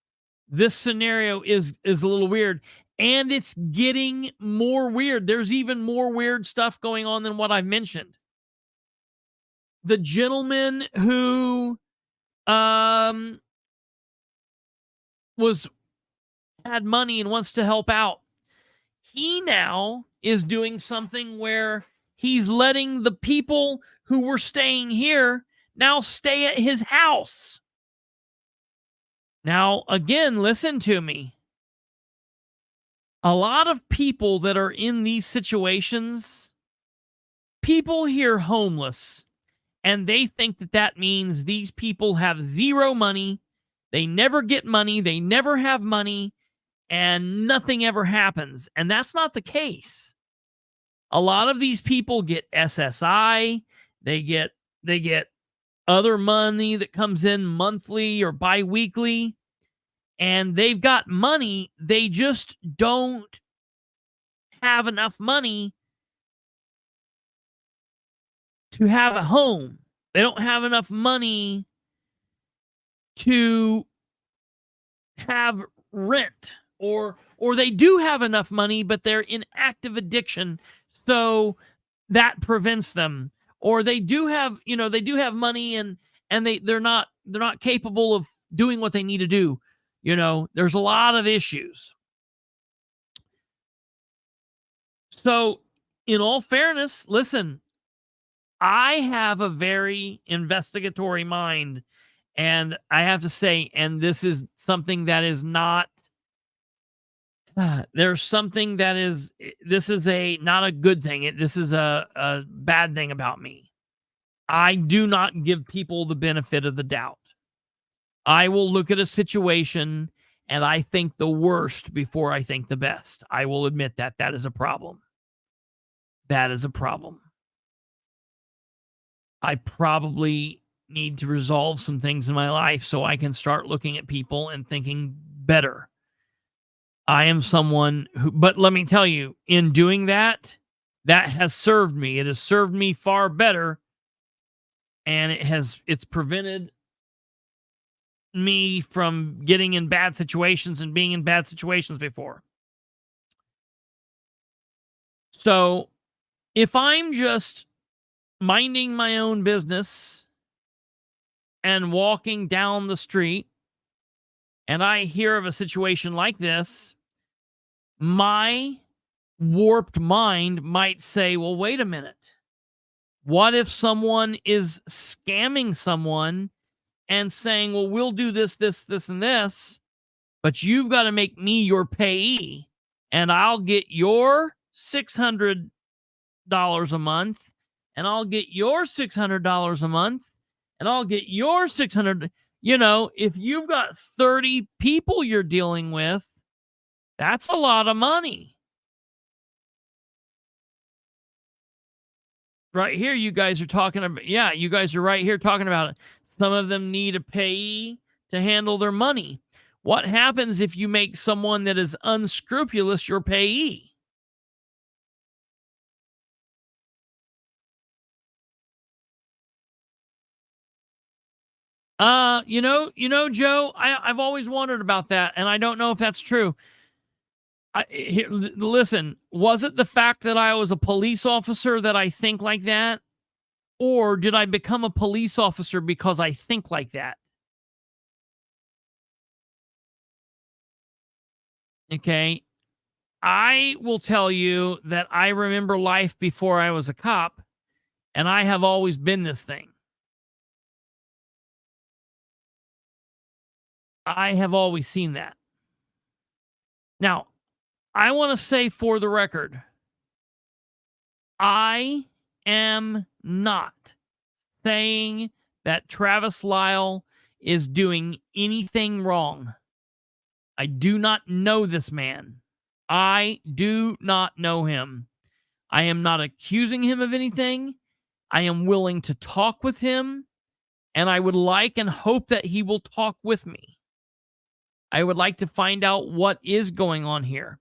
This scenario is a little weird. And it's getting more weird. There's even more weird stuff going on than what I've mentioned. The gentleman who had money and wants to help out, he now is doing something where he's letting the people who were staying here now stay at his house. Now, again, listen to me. A lot of people that are in these situations, people hear homeless, and they think that that means these people have zero money, they never get money, they never have money, and nothing ever happens. And that's not the case. A lot of these people get SSI, they get other money that comes in monthly or bi-weekly, and they've got money, they just don't have enough money to have a home. They don't have enough money to have rent, or they do have enough money, but they're in active addiction, so that prevents them. Or they do have, they do have money and they're not capable of doing what they need to do. There's a lot of issues. So, in all fairness, listen, I have a very investigatory mind, and I have to say, and this is something that is not, there's something that is, this is not a good thing. This is a bad thing about me. I do not give people the benefit of the doubt. I will look at a situation and I think the worst before I think the best. I will admit that is a problem. That is a problem. I probably need to resolve some things in my life so I can start looking at people and thinking better. I am someone who, but let me tell you, in doing that, that has served me. It has served me far better, and it's prevented me from getting in bad situations and being in bad situations before. So if I'm just minding my own business and walking down the street and I hear of a situation like this, my warped mind might say, well, wait a minute. What if someone is scamming someone and saying, well, we'll do this, this, this, and this, but you've got to make me your payee, and I'll get your $600 a month, and I'll get your $600 a month, and I'll get your 600. You know, if you've got 30 people you're dealing with, that's a lot of money. Right here, you guys are talking about, yeah, you guys are right here talking about it. Some of them need a payee to handle their money. What happens if you make someone that is unscrupulous your payee? Joe, I've always wondered about that, and I don't know if that's true. Listen, was it the fact that I was a police officer that I think like that? Or did I become a police officer because I think like that? Okay. I will tell you that I remember life before I was a cop, and I have always been this thing. I have always seen that. Now, I want to say for the record, I am not saying that Travis Lyle is doing anything wrong. I do not know this man. I do not know him. I am not accusing him of anything. I am willing to talk with him, and I would like and hope that he will talk with me. I would like to find out what is going on here.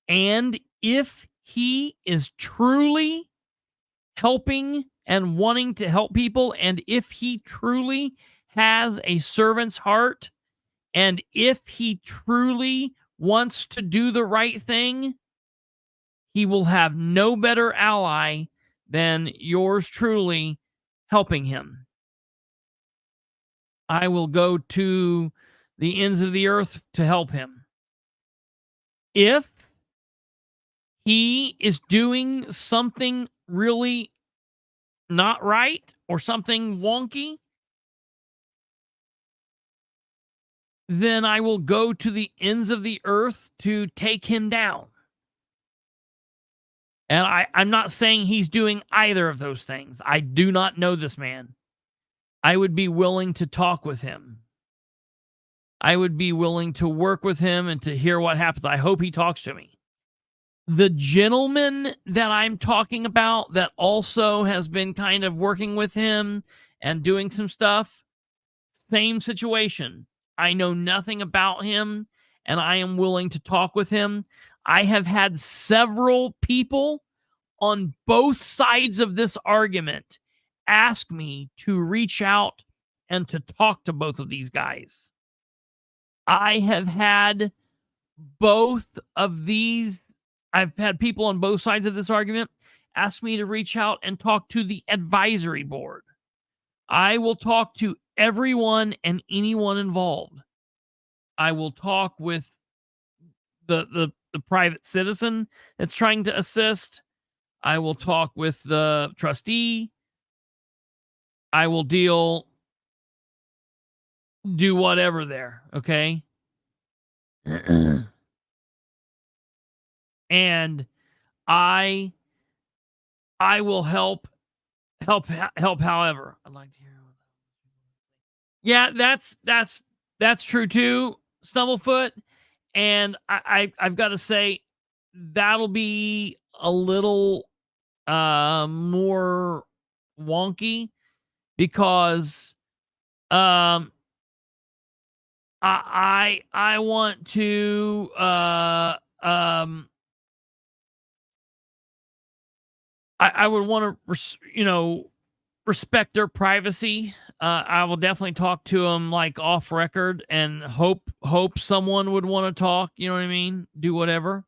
And if he is truly helping and wanting to help people, and if he truly has a servant's heart, and if he truly wants to do the right thing, he will have no better ally than yours truly helping him. I will go to the ends of the earth to help him. If he is doing something really not right or something wonky, then I will go to the ends of the earth to take him down. And I'm not saying he's doing either of those things. I do not know this man. I would be willing to talk with him. I would be willing to work with him and to hear what happens. I hope he talks to me. The gentleman that I'm talking about that also has been kind of working with him and doing some stuff, same situation. I know nothing about him, and I am willing to talk with him. I have had several people on both sides of this argument ask me to reach out and to talk to both of these guys. I have had both of these. I've had people on both sides of this argument ask me to reach out and talk to the advisory board. I will talk to everyone and anyone involved. I will talk with the private citizen that's trying to assist. I will talk with the trustee. I will do whatever there, okay? And I will help however. I'd like to hear. Yeah, that's true too, Stumblefoot. And I've got to say that'll be a little more wonky because I want to I would want to respect their privacy. I will definitely talk to them like off record and hope someone would want to talk, you know what I mean? Do whatever.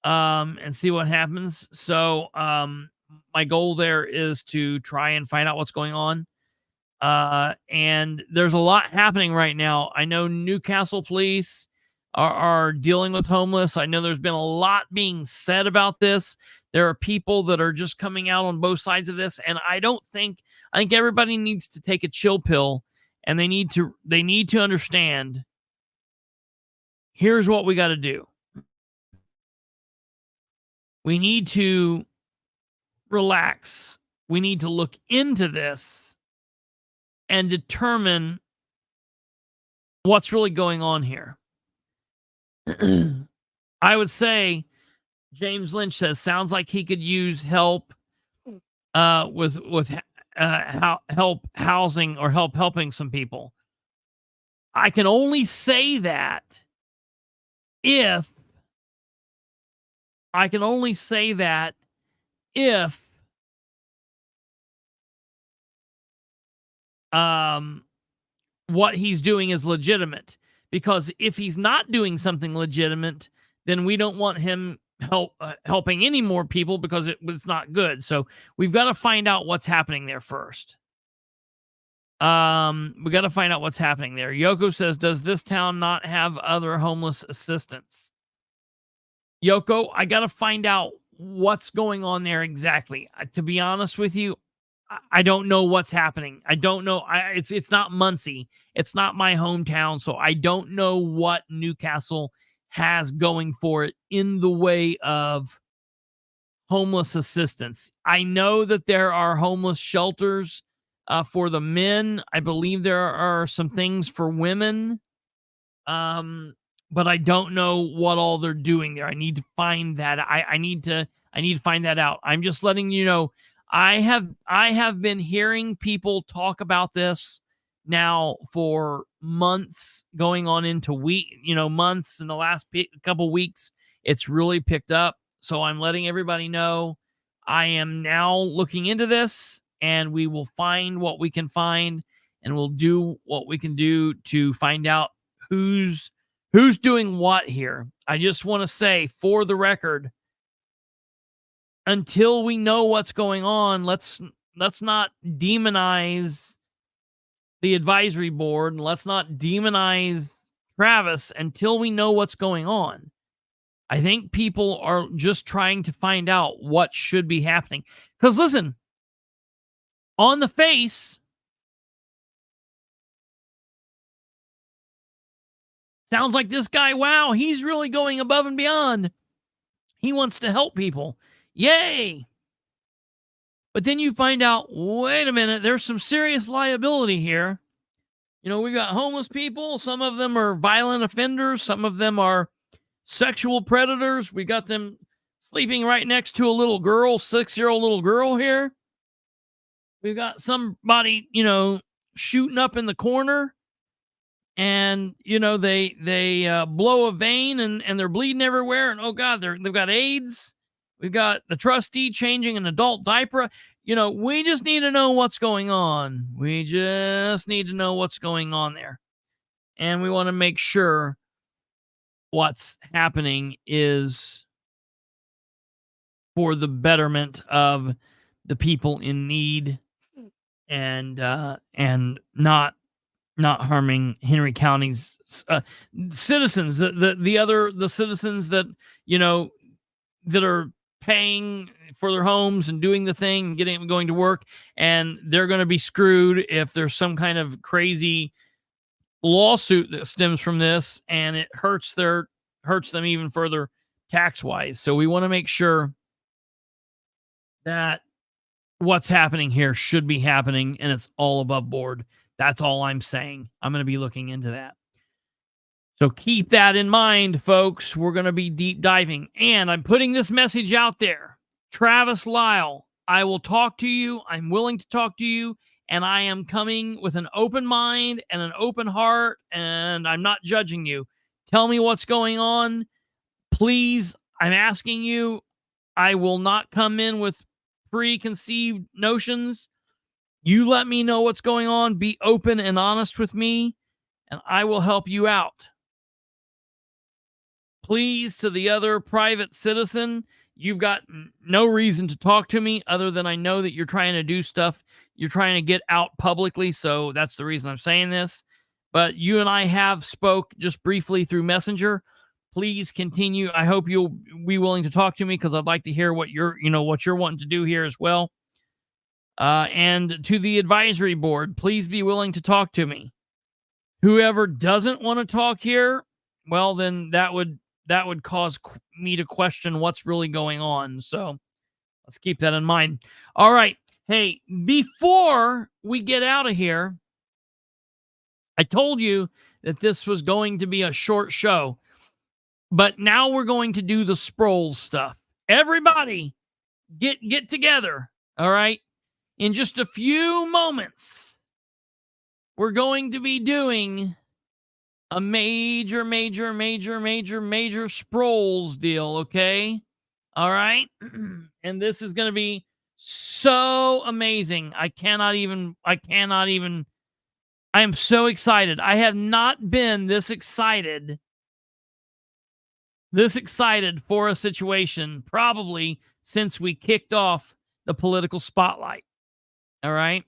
And see what happens. So my goal there is to try and find out what's going on. And there's a lot happening right now. I know Newcastle police are dealing with homeless. I know there's been a lot being said about this. There are people that are just coming out on both sides of this, and I think everybody needs to take a chill pill, and they need to understand, here's what we got to do. We need to relax. We need to look into this and determine what's really going on here. I would say, James Lynch says, sounds like he could use help with help housing or helping some people. I can only say that if what he's doing is legitimate. Because if he's not doing something legitimate, then we don't want him helping any more people because it's not good. So we've got to find out what's happening there first. We got to find out what's happening there. Yoko says, does this town not have other homeless assistance? Yoko, I got to find out what's going on there exactly. To be honest with you, I don't know what's happening. I don't know. It's not Muncie. It's not my hometown. So I don't know what Newcastle has going for it in the way of homeless assistance. I know that there are homeless shelters for the men. I believe there are some things for women. But I don't know what all they're doing there. I need to find that. I need to find that out. I'm just letting you know. I have been hearing people talk about this now for months, going on into months. In the last couple weeks, it's really picked up. So I'm letting everybody know I am now looking into this, and we will find what we can find, and we'll do what we can do to find out who's doing what here. I just want to say, for the record, until we know what's going on, let's not demonize the advisory board, and let's not demonize Travis until we know what's going on. I think people are just trying to find out what should be happening. Because listen, on the face, sounds like this guy, wow, he's really going above and beyond. He wants to help people. Yay! But then you find out, wait a minute, there's some serious liability here. We got homeless people. Some of them are violent offenders. Some of them are sexual predators. We got them sleeping right next to a little girl, 6-year-old little girl here. We've got somebody, shooting up in the corner. And, they blow a vein and they're bleeding everywhere. And, oh, God, they've got AIDS. We've got the trustee changing an adult diaper. We just need to know what's going on. We just need to know what's going on there. And we want to make sure what's happening is for the betterment of the people in need and not harming Henry County's citizens, the citizens that, that are paying for their homes and doing the thing, going to work, and they're going to be screwed if there's some kind of crazy lawsuit that stems from this, and it hurts them even further tax-wise. So we want to make sure that what's happening here should be happening, and it's all above board. That's all I'm saying. I'm going to be looking into that. So keep that in mind, folks. We're going to be deep diving. And I'm putting this message out there. Travis Lyle, I will talk to you. I'm willing to talk to you. and I am coming with an open mind and an open heart, and I'm not judging you. Tell me what's going on. Please, I'm asking you. I will not come in with preconceived notions. You let me know what's going on. Be open and honest with me, and I will help you out. Please, to the other private citizen, you've got no reason to talk to me other than I know that you're trying to do stuff. You're trying to get out publicly, so that's the reason I'm saying this. But you and I have spoke just briefly through Messenger. Please continue. I hope you'll be willing to talk to me because I'd like to hear what you're wanting to do here as well. And to the advisory board, please be willing to talk to me. Whoever doesn't want to talk here, well, then that would cause me to question what's really going on. So let's keep that in mind. All right. Hey, before we get out of here, I told you that this was going to be a short show, but now we're going to do the Sproles stuff. Everybody get together. All right. In just a few moments, we're going to be doing a major Sproles deal, okay? All right? And this is going to be so amazing. I am so excited. I have not been this excited for a situation probably since we kicked off the political spotlight. All right?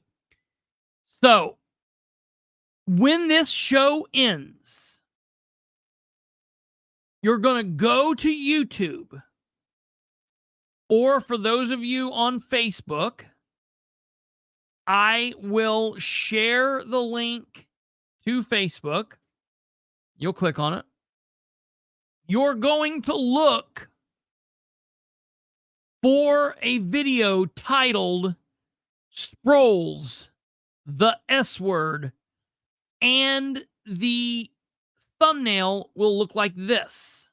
So, when this show ends, you're going to go to YouTube, or for those of you on Facebook, I will share the link to Facebook. You'll click on it. You're going to look for a video titled Sproles, the S word, and the thumbnail will look like this.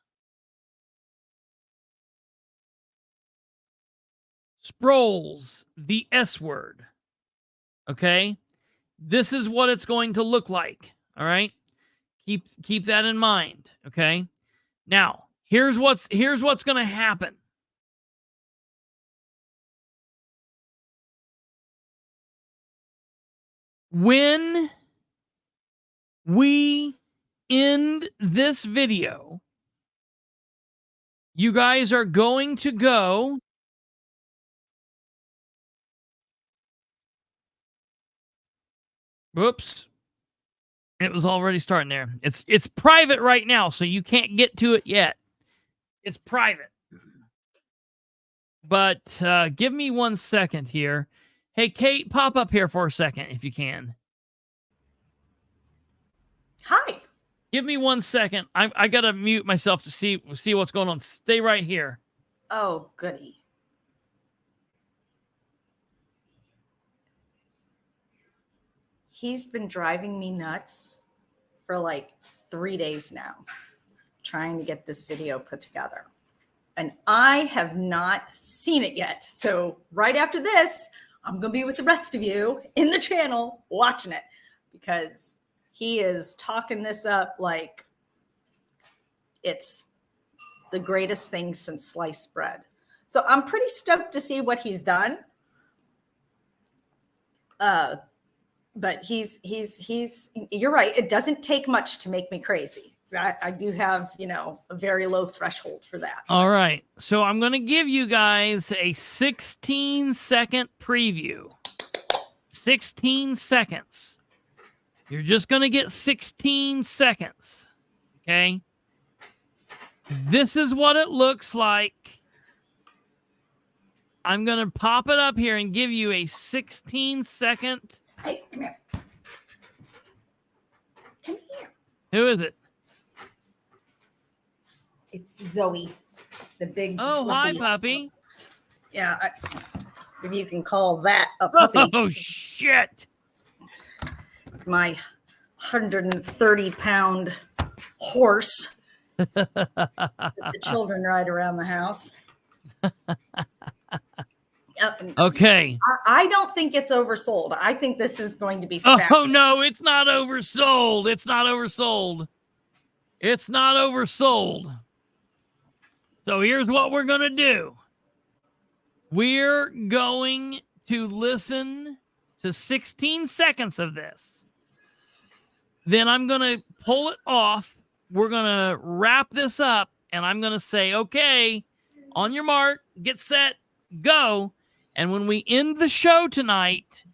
Sproles, the S word. Okay? This is what it's going to look like. All right? Keep that in mind. Okay? Now, here's what's going to happen. When we end this video, you guys are going to go whoops. It was already starting there. It's private right now, so you can't get to it yet. It's private. But give me 1 second here. Hey, Kate, pop up here for a second if you can. Hi. Give me 1 second. I gotta mute myself to see what's going on. Stay right here. Oh, goody. He's been driving me nuts for like 3 days now, trying to get this video put together. And I have not seen it yet. So right after this, I'm going to be with the rest of you in the channel watching it, because he is talking this up like it's the greatest thing since sliced bread. So I'm pretty stoked to see what he's done. But he's you're right. It doesn't take much to make me crazy. I do have, a very low threshold for that. All right. So I'm going to give you guys a 16-second preview. 16 seconds. You're just going to get 16 seconds. Okay? This is what it looks like. I'm going to pop it up here and give you a 16-second. Hey, come here. Come here. Who is it? It's Zoe, the big. Oh, hi, puppy. Yeah, if you can call that a puppy. Oh, shit. My 130-pound horse that the children ride around the house. Okay. I don't think it's oversold. I think this is going to be Oh, fabulous. no, it's not oversold. It's not oversold. It's not oversold. So here's what we're going to do. We're going to listen to 16 seconds of this. Then I'm going to pull it off. We're going to wrap this up, and I'm going to say, okay, on your mark, get set, go. And when we end the show tonight,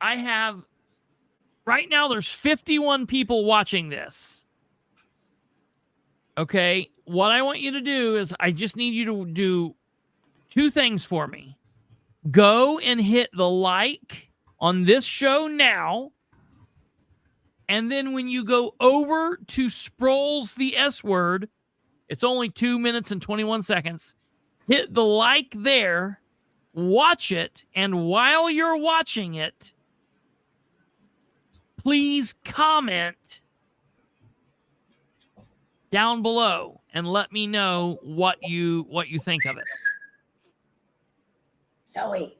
I have, right now, there's 51 people watching this. Okay, what I want you to do is I just need you to do 2 things for me. Go and hit the like on this show now. And then when you go over to Sproles the S word, it's only 2 minutes and 21 seconds. Hit the like there, watch it, and while you're watching it, please comment down below and let me know what you think of it. Zoe.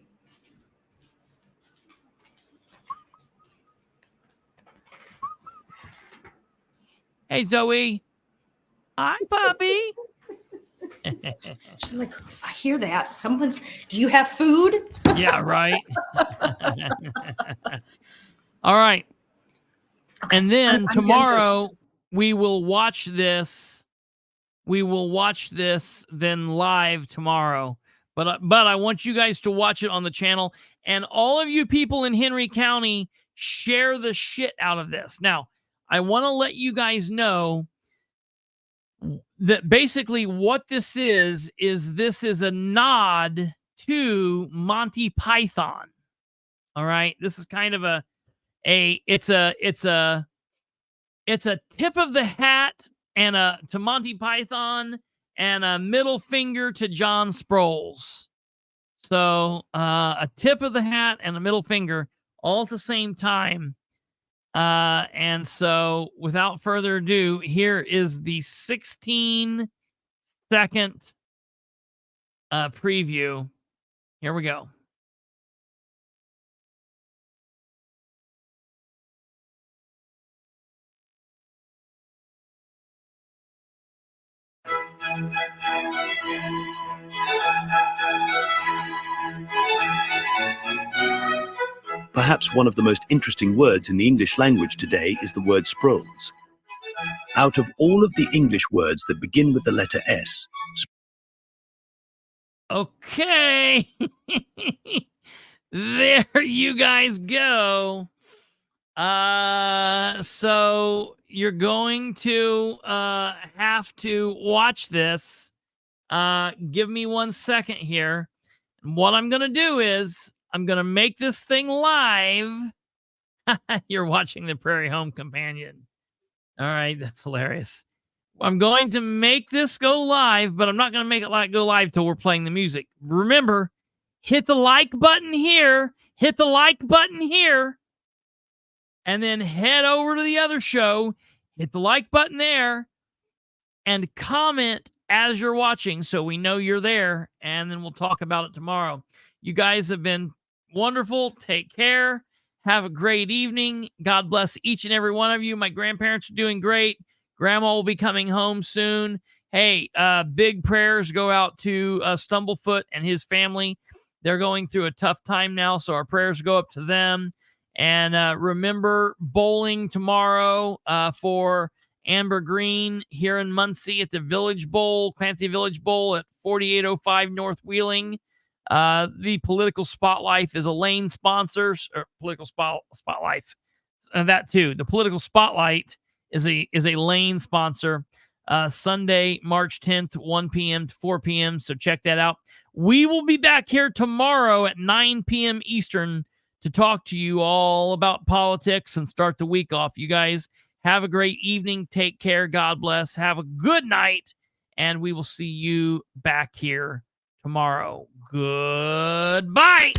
Hey, Zoe. Hi, puppy. She's like, I hear that. Do you have food? Yeah, right. All right. Okay, And then I'm tomorrow we will watch this. We will watch this then live tomorrow. But I want you guys to watch it on the channel. And all of you people in Henry County, share the shit out of this. Now, I want to let you guys know that basically what this is this is a nod to Monty Python. All right. This is kind of it's a tip of the hat and to Monty Python and a middle finger to John Sproles. So a tip of the hat and a middle finger all at the same time. And so without further ado, here is the 16-second preview. Here we go. Perhaps one of the most interesting words in the English language today is the word Sproles. Out of all of the English words that begin with the letter S. Okay. There you guys go. So you're going to have to watch this. Give me 1 second here. And what I'm going to do is I'm going to make this thing live. You're watching the Prairie Home Companion. All right, that's hilarious. I'm going to make this go live, but I'm not going to make it go live till we're playing the music. Remember, hit the like button here, hit the like button here, and then head over to the other show, hit the like button there, and comment as you're watching so we know you're there, and then we'll talk about it tomorrow. You guys have been wonderful. Take care. Have a great evening. God bless each and every one of you. My grandparents are doing great. Grandma will be coming home soon. Hey, big prayers go out to Stumblefoot and his family. They're going through a tough time now, so our prayers go up to them. And remember, bowling tomorrow for Amber Green here in Muncie at the Village Bowl, Clancy Village Bowl at 4805 North Wheeling. The Political Spotlight is a lane sponsor, or Political Spotlight. That too. The Political Spotlight is a lane sponsor. Sunday, March 10th, 1 p.m. to 4 p.m. So check that out. We will be back here tomorrow at 9 p.m. Eastern to talk to you all about politics and start the week off. You guys have a great evening. Take care. God bless. Have a good night. And we will see you back here tomorrow. Goodbye.